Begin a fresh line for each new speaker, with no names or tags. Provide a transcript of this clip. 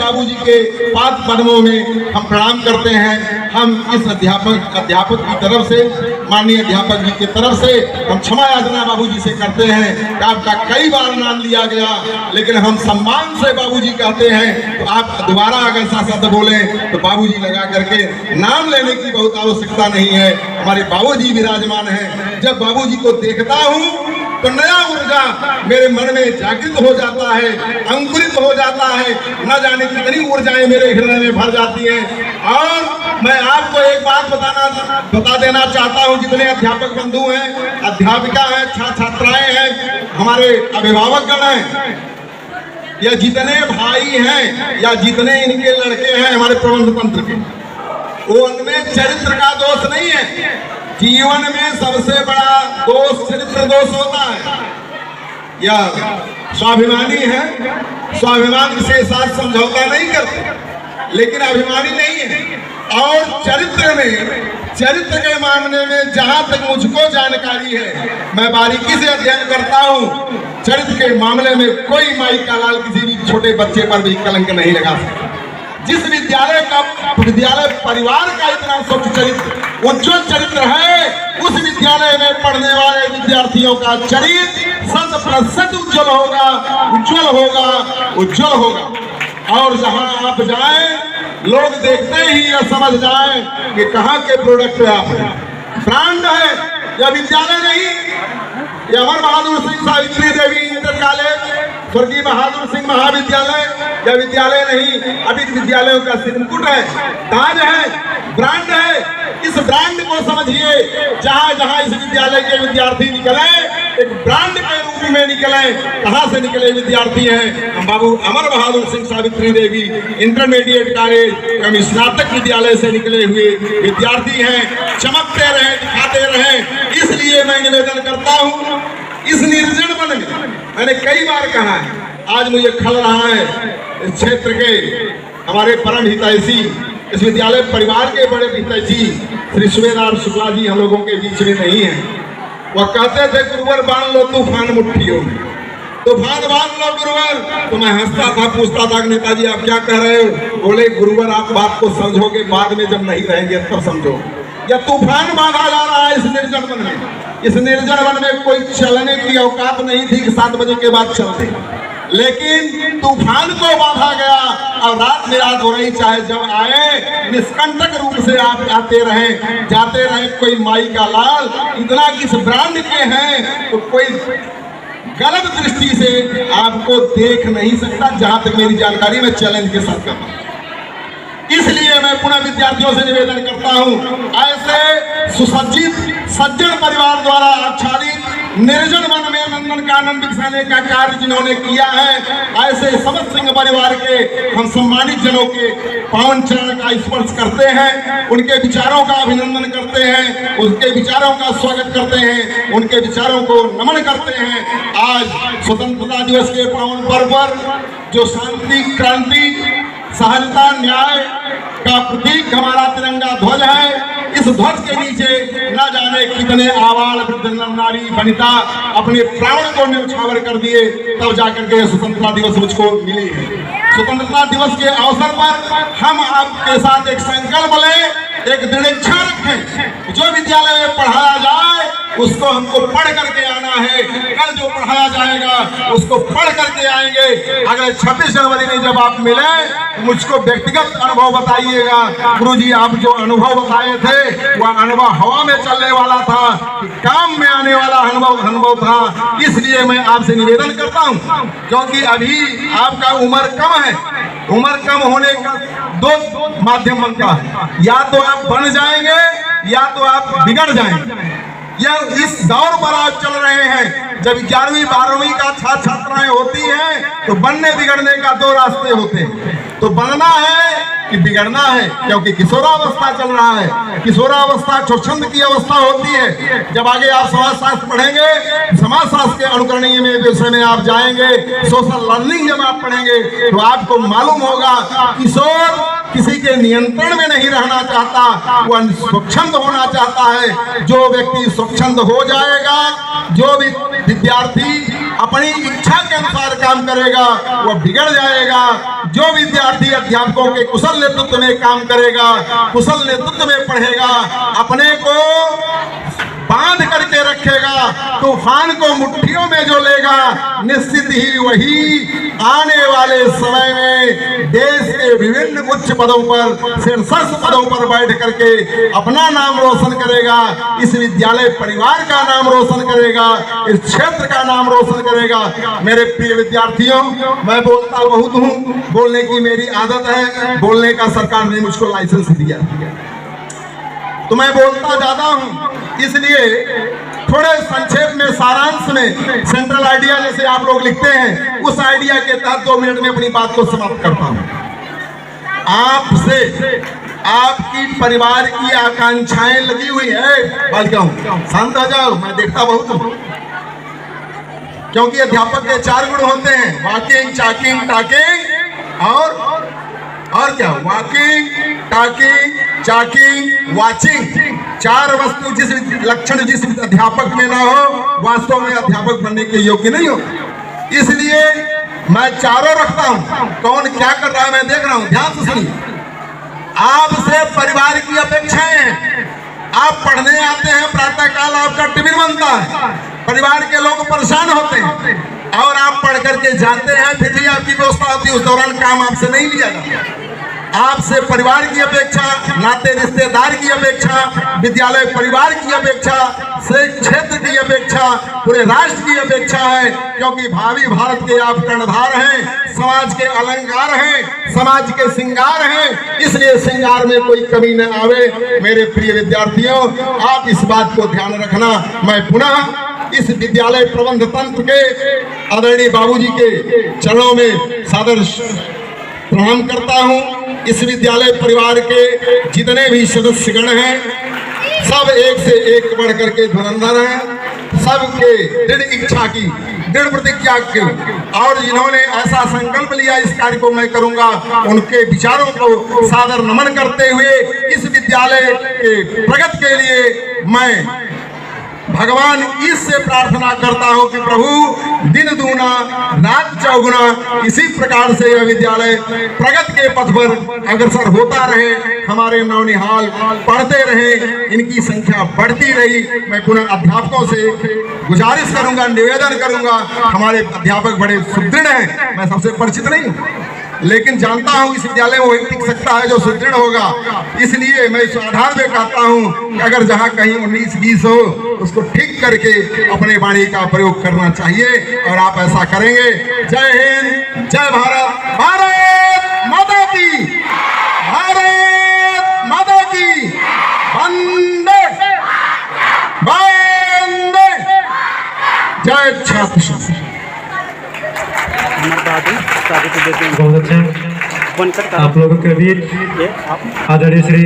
बाबूजी के पाद पद्मों में हम प्रणाम करते हैं। हम इस अध्यापक की तरफ से, माननीय अध्यापक जी की तरफ से हम क्षमा याचना बाबूजी से करते हैं कि आपका कई बार नाम लिया गया, लेकिन हम सम्मान से बाबूजी कहते हैं। तो आप दोबारा अगर शब्द बोले तो बाबूजी लगा करके नाम लेने की बहुत आवश्यकता नहीं है। हमारे बाबूजी विराजमान हैं। जब बाबूजी को देखता हूँ तो नया ऊर्जा मेरे मन में जागृत हो जाता है, अंकुरित हो जाता है। न जाने कितनी ऊर्जाएं मेरे हृदय में भर जाती हैं। और मैं आपको एक बात बता देना चाहता हूं, जितने अध्यापक बंधु हैं, अध्यापिका हैं, छात्राएं हैं, हमारे अभिभावकगण हैं, या जितने भाई हैं या जितने इनके लड़के हैं हमारे प्रबंध तंत्र के, वो उनमें चरित्र का दोष नहीं है। जीवन में सबसे बड़ा दोष चरित्र दोष होता है। या स्वाभिमानी है, स्वाभिमान के साथ समझौता नहीं करते, लेकिन अभिमानी नहीं है। और चरित्र के मामले में जहां तक मुझको जानकारी है, मैं बारीकी से अध्ययन करता हूं, चरित्र के मामले में कोई माई का लाल किसी भी छोटे बच्चे पर भी कलंक नहीं लगा सकता। जिस विद्यालय परिवार का इतना स्वच्छ चरित्र, उज्ज्वल चरित्र है, उस विद्यालय में पढ़ने वाले विद्यार्थियों का चरित्र 100% उज्ज्वल होगा, उज्ज्वल होगा, उज्ज्वल होगा। और जहां आप जाएं, लोग देखते ही यह समझ जाएं कि कहां के प्रोडक्ट आप हैं। ब्रांड है या विद्यालय नहीं। ये अमर बहादुर सिंह सावित्री देवी इंटर कॉलेज, स्वर्गीय बहादुर सिंह महाविद्यालय या विद्यालय नहीं, अभी विद्यालयों का सिरमुकुट है, ताज है, ब्रांड है। इस ब्रांड को समझिए। जहां जहां इस विद्यालय के विद्यार्थी निकले, एक ब्रांड के रूप में निकले। कहां से निकले विद्यार्थी हैं? हम बाबू अमर बहादुर सिंह सावित्री देवी इंटरमीडिएट कॉलेज एवं स्नातक विद्यालय से निकले हुए विद्यार्थी हैं। चमकते रहे, दिखाते रहे। इसलिए मैं निवेदन करता हूं, इस निर्जन वन में मैंने कई बार कहा है, आज मुझे खल रहा है, इस क्षेत्र के हमारे परम हितैषी, इस विद्यालय परिवार के बड़े हितैषी श्री सुबेदार शुक्ला जी हम लोगों के बीच में नहीं है। वह कहते थे, गुरुवर बांध लो तूफान मुट्ठियों में, तूफान बांध लो गुरुवर। तो मैं हंसता था, पूछता था नेताजी आप क्या कह रहे हो? बोले गुरुवर आप बात को समझोगे बाद में, जब नहीं रहेंगे तब समझो। या तूफान बांधा जा रहा है इस निर्जन वन में। इस निर्जन वन में कोई चलने की औकात नहीं थी कि 7 बजे के बाद चलते, लेकिन तूफान को बांधा गया और रात में रात हो रही। चाहे जब आए, निष्कंटक रूप से आप आते रहे, जाते रहे। कोई माई का लाल इतना किस ब्रांड के हैं तो कोई गलत दृष्टि से आपको देख नहीं सकता, जहां तक मेरी जानकारी में चैलेंज के साथ करता हूं। इसलिए मैं पुनः विद्यार्थियों से निवेदन करता हूं, ऐसे सुसज्जित सज्जन परिवार द्वारा आच्छादित निर्जन वन में नंदन कानन बिछाने का कार्य जिन्होंने किया है, ऐसे समस्त सिंह परिवार के हम सम्मानित जनों के पावन चरण का स्पर्श करते हैं, उनके विचारों का अभिनंदन करते हैं, उनके विचारों का स्वागत करते हैं, उनके विचारों को नमन करते हैं। आज स्वतंत्रता दिवस के पावन पर्व पर जो शांति, क्रांति, सहजता, न्याय का प्रतीक हमारा तिरंगा ध्वज है, इस ध्वज के नीचे न जाने कितने आवाल वृद्ध नारी वनिता अपने प्राण को न्यौछावर कर दिए, तब जाकर के स्वतंत्रता दिवस मुझको मिली है। स्वतंत्रता दिवस के अवसर पर हम आपके साथ एक संकल्प लें, एक दृढ़ इच्छा रखें, जो विद्यालय में पढ़ाया जाए उसको हमको पढ़ करके आना है। कल जो पढ़ाया जाएगा उसको पढ़ करके आएंगे। अगले 26 जनवरी में जब आप मिले, मुझको व्यक्तिगत अनुभव बताइएगा। गुरुजी आप जो अनुभव बताए थे वह अनुभव हवा में चलने वाला था, काम में आने वाला अनुभव था। इसलिए मैं आपसे निवेदन करता हूं, क्योंकि अभी आपका उम्र कम है, उम्र कम होने का 2 माध्यम बनता है, या तो आप बन जाएंगे या तो आप बिगड़ जाएंगे। यह इस दौर पर आप चल रहे हैं। जब 11वीं 12वीं का छात्राएं होती हैं तो बनने बिगड़ने का 2 रास्ते होते हैं, तो बनना है कि बिगड़ना है, क्योंकि किशोरावस्था चल रहा है। किशोरावस्था स्वच्छंद की अवस्था होती है। जब आगे आप समाजशास्त्र पढ़ेंगे, समाजशास्त्र के अनुकरणीय में विषय में आप जाएंगे, सोशल लर्निंग जब आप पढ़ेंगे तो आपको मालूम होगा किशोर किसी के नियंत्रण में नहीं रहना चाहता, वह स्वच्छंद होना चाहता है। जो व्यक्ति स्वच्छंद हो जाएगा, जो भी विद्यार्थी अपनी इच्छा के अनुसार काम करेगा वह बिगड़ जाएगा। जो विद्यार्थी विद्यार्थी अध्यापकों के कुशल नेतृत्व में काम करेगा, कुशल नेतृत्व में पढ़ेगा, अपने को बांध करके रखेगा, तूफान को मुट्ठियों में जो लेगा, निश्चित ही वही आने वाले समय में देश के विभिन्न उच्च पदों पर, शीर्षस्थ पदों पर बैठ करके अपना नाम रोशन करेगा, इस विद्यालय परिवार का नाम रोशन करेगा, इस क्षेत्र का नाम रोशन करेगा। मेरे प्रिय विद्यार्थियों, मैं बोलता बहुत हूँ, बोलने की मेरी आदत है, बोलने का सरकार ने मुझको लाइसेंस दिया, तो मैं बोलता ज्यादा हूँ, इसलिए थोड़े संक्षेप में सारांश में सेंट्रल आइडिया जैसे आप लोग लिखते हैं, उस आइडिया के तहत 2 मिनट में अपनी बात को समाप्त करता हूँ। आपसे आपकी परिवार की आकांक्षाएं लगी हुई है। बालिकाओं शांत हो जाओ, मैं देखता बहुत हूँ, क्योंकि अध्यापक के 4 गुण होते हैं, वॉकिंग, टॉकिंग, टॉकिंग और क्या, वॉकिंग, टॉकिंग, चॉकिंग, वाचिंग। 4 वस्तु जिस लक्षण जिस अध्यापक में ना हो, वास्तव में अध्यापक बनने के योग्य नहीं हो। इसलिए मैं चारों रखता हूं, कौन क्या कर रहा है मैं देख रहा हूं, ध्यान से सुनिए। आपसे परिवार की अपेक्षाएं हैं, आप पढ़ने आते हैं, प्रातः काल आपका टिफिन बनता है, परिवार के लोग परेशान होते हैं और आप पढ़ करके जाते हैं, फिर भी आपकी व्यवस्था होती है, उस दौरान काम आपसे नहीं लिया जाता। आपसे परिवार की अपेक्षा, नाते रिश्तेदार की अपेक्षा, विद्यालय परिवार की अपेक्षा, से क्षेत्र की अपेक्षा, पूरे राष्ट्र की अपेक्षा है, क्योंकि भावी भारत के आप कर्णधार हैं, समाज के अलंकार हैं, समाज के श्रृंगार हैं, इसलिए श्रृंगार में कोई कमी न आवे। मेरे प्रिय विद्यार्थियों, आप इस बात को ध्यान रखना। मैं पुनः इस विद्यालय प्रबंध तंत्र के आदरणीय बाबूजी के चरणों में सादर प्रणाम करता हूं। इस विद्यालय परिवार के जितने भी सदस्यगण हैं, सब एक से एक बढ़ करके धुरंधर हैं, सबके दृढ़ इच्छा की, दृढ़ प्रतिज्ञा की, और जिन्होंने ऐसा संकल्प लिया इस कार्य को मैं करूंगा, उनके विचारों को सादर नमन करते हुए इस विद्यालय के प्रगति के लिए मैं भगवान इससे प्रार्थना करता हूं कि प्रभु दिन दूना रात चौगुना इसी प्रकार से यह विद्यालय प्रगति के पथ पर अग्रसर होता रहे, हमारे नौनिहाल पढ़ते रहे, इनकी संख्या बढ़ती रही। मैं पुनः अध्यापकों से गुजारिश करूंगा, निवेदन करूंगा, हमारे अध्यापक बड़े सुदृढ़ हैं, मैं सबसे परिचित नहीं हूं, लेकिन जानता हूं इस विद्यालय में वही टिक सकता है जो सुदृढ़ होगा। इसलिए मैं इस आधार में कहता हूं कि अगर जहां कहीं 19-20 हो, उसको ठीक करके अपने वाणी का प्रयोग करना चाहिए, और आप ऐसा करेंगे। जय हिंद, जय भारत, भारत माता की, भारत माता की, वंदे वंदे, जय छात्र।
बहुत अच्छा आप लोगों के बीच आदरणीय श्री